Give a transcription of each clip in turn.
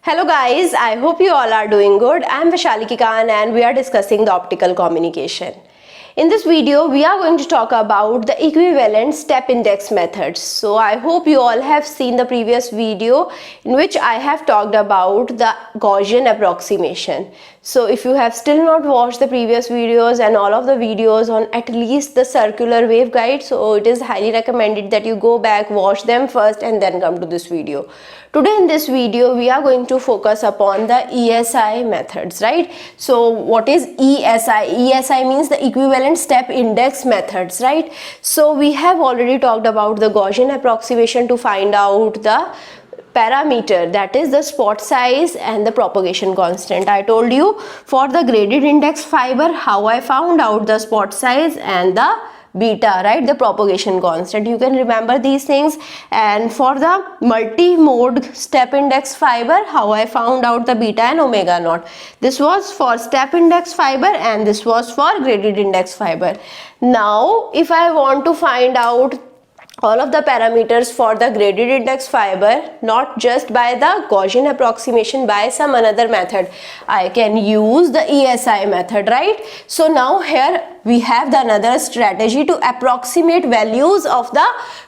Hello guys, I hope you all are doing good. I am Vaishali Kikan and we are discussing the optical communication. In this video, we are going to talk about the equivalent step index methods. So I hope you all have seen the previous video in which I have talked about the Gaussian approximation. So if you have still not watched the previous videos and all of the videos on at least the circular waveguide, so it is highly recommended that you go back, watch them first and then come to this video. Today in this video, we are going to focus upon the ESI methods, right? So what is ESI? ESI means the equivalent step index methods, right? So we have already talked about the Gaussian approximation to find out the parameter, that is the spot size and the propagation constant. I told you for the graded index fiber how I found out the spot size and the beta, right, the propagation constant. You can remember these things. And for the multi-mode step index fiber, how I found out the beta and omega naught. This was for step index fiber and this was for graded index fiber. Now if I want to find out all of the parameters for the graded index fiber, not just by the Gaussian approximation, by some another method, I can use the ESI method, right? So now here we have the another strategy to approximate values of the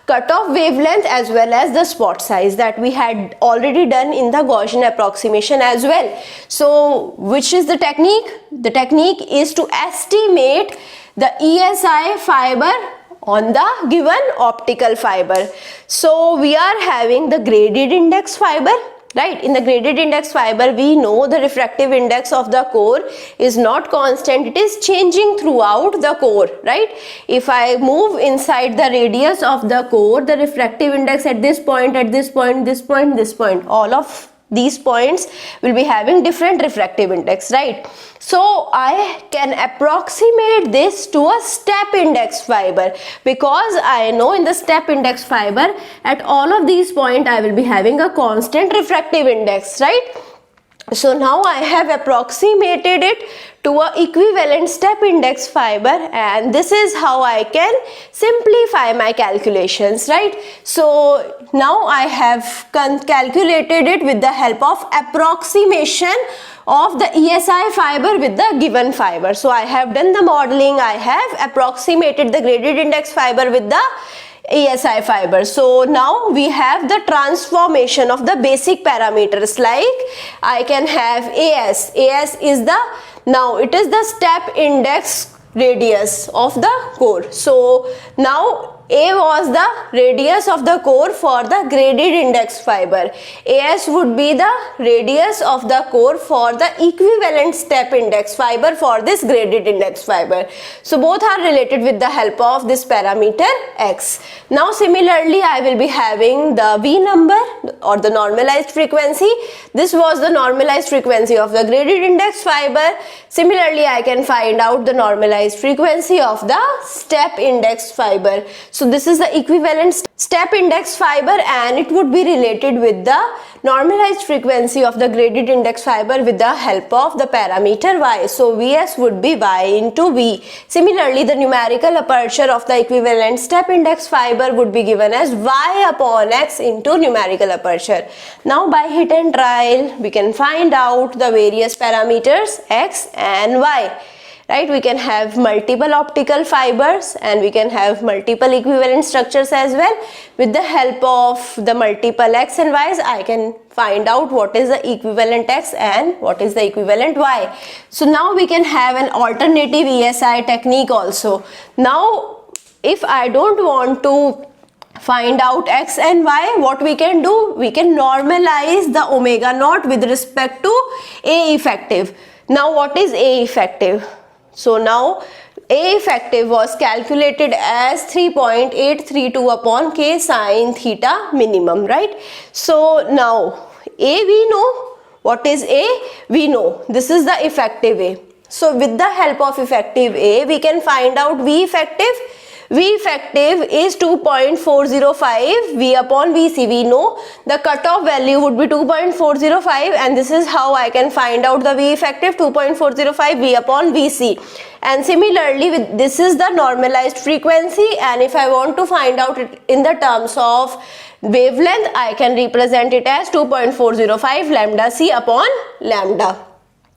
cutoff wavelength as well as the spot size that we had already done in the Gaussian approximation as well. So which is the technique? The technique is to estimate the ESI fiber on the given optical fiber. So we are having the graded index fiber, right? In the graded index fiber, we know the refractive index of the core is not constant, it is changing throughout the core, right? If I move inside the radius of the core, the refractive index at this point, this point, all of these points will be having different refractive index, right? So I can approximate this to a step index fiber because I know in the step index fiber at all of these points I will be having a constant refractive index, right? So now I have approximated it to a equivalent step index fiber and this is how I can simplify my calculations, right? So now I have calculated it with the help of approximation of the ESI fiber with the given fiber. So I have done the modeling, I have approximated the graded index fiber with the ESI fiber. So now we have the transformation of the basic parameters, like I can have AS. AS is the, now it is the step index radius of the core. So now A was the radius of the core for the graded index fiber. AS would be the radius of the core for the equivalent step index fiber for this graded index fiber. So both are related with the help of this parameter X. Now similarly I will be having the V number or the normalized frequency. This was the normalized frequency of the graded index fiber. Similarly I can find out the normalized frequency of the step index fiber. So this is the equivalent step index fiber and it would be related with the normalized frequency of the graded index fiber with the help of the parameter Y. So Vs would be Y into V. Similarly, the numerical aperture of the equivalent step index fiber would be given as Y upon X into numerical aperture. Now by hit and trial, we can find out the various parameters X and Y. Right, we can have multiple optical fibers and we can have multiple equivalent structures as well. With the help of the multiple X and Y's, I can find out what is the equivalent X and what is the equivalent Y. So now we can have an alternative ESI technique also. Now if I don't want to find out X and Y, what we can do? We can normalize the omega naught with respect to A effective. Now what is A effective? So now A effective was calculated as 3.832 upon K sine theta minimum, right? So now A we know. What is A? We know. This is the effective A. So with the help of effective A, we can find out V effective. V effective is 2.405 V upon VC. We know the cutoff value would be 2.405 and this is how I can find out the V effective, 2.405 V upon VC. And similarly, this is the normalized frequency, and if I want to find out it in the terms of wavelength, I can represent it as 2.405 lambda c upon lambda.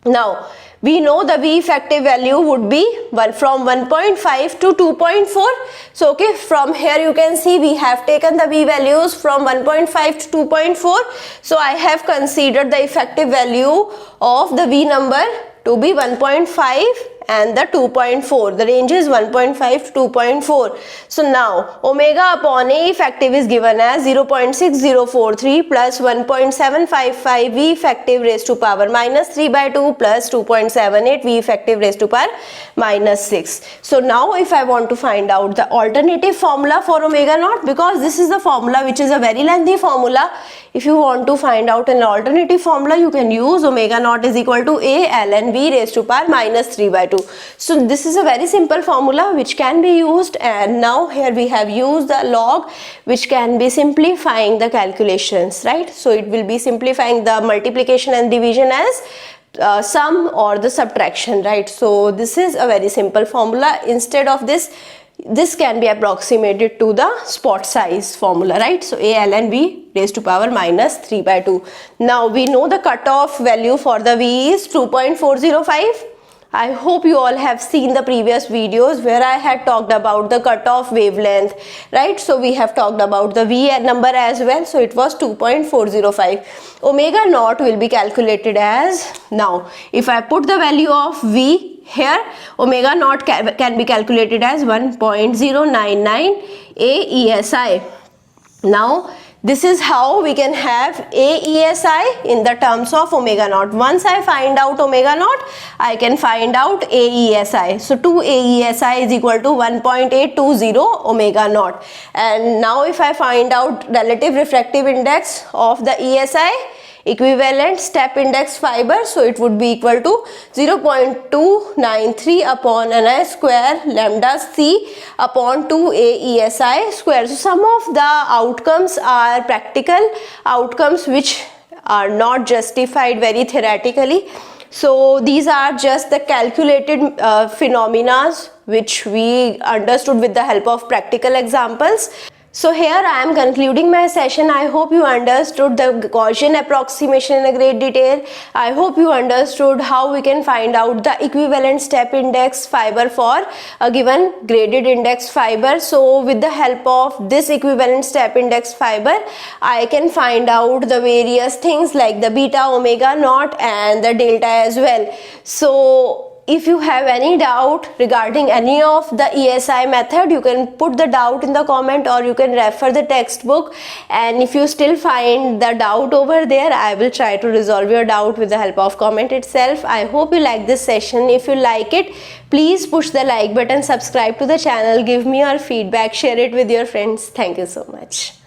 Now we know the V effective value would be from 1.5 to 2.4. So okay, from here you can see we have taken the V values from 1.5 to 2.4. So I have considered the effective value of the V number to be 1.5 and the 2.4. The range is 1.5 to 2.4. So now omega upon A effective is given as 0.6043 plus 1.755 V effective raised to power minus 3 by 2 plus 2.78 V effective raised to power minus 6. So now if I want to find out the alternative formula for omega naught, because this is the formula which is a very lengthy formula, if you want to find out an alternative formula, you can use omega naught is equal to A ln V raised to power minus 3 by 2. So this is a very simple formula which can be used, and now here we have used the log which can be simplifying the calculations, right? So it will be simplifying the multiplication and division as sum or the subtraction, right? So this is a very simple formula. Instead of this can be approximated to the spot size formula, right? So A ln V raised to power minus 3 by 2. Now we know the cutoff value for the V is 2.405. I hope you all have seen the previous videos where I had talked about the cutoff wavelength, right? So we have talked about the V number as well. So it was 2.405. Omega naught will be calculated as, now if I put the value of V here, omega naught can be calculated as 1.099 AESI. Now this is how we can have AESI in the terms of omega naught. Once I find out omega naught, I can find out AESI. So 2 AESI is equal to 1.820 omega naught. And now if I find out relative refractive index of the ESI, equivalent step index fiber, so it would be equal to 0.293 upon Ni square lambda c upon 2 AESI square. So some of the outcomes are practical outcomes which are not justified very theoretically. So these are just the calculated phenomena which we understood with the help of practical examples. So here I am concluding my session. I hope you understood the Gaussian approximation in a great detail. I hope you understood how we can find out the equivalent step index fiber for a given graded index fiber. So with the help of this equivalent step index fiber, I can find out the various things like the beta, omega naught and the delta as well. So if you have any doubt regarding any of the ESI method, you can put the doubt in the comment or you can refer the textbook, and if you still find the doubt over there, I will try to resolve your doubt with the help of comment itself. I hope you like this session. If you like it, please push the like button, subscribe to the channel, give me your feedback, share it with your friends. Thank you so much.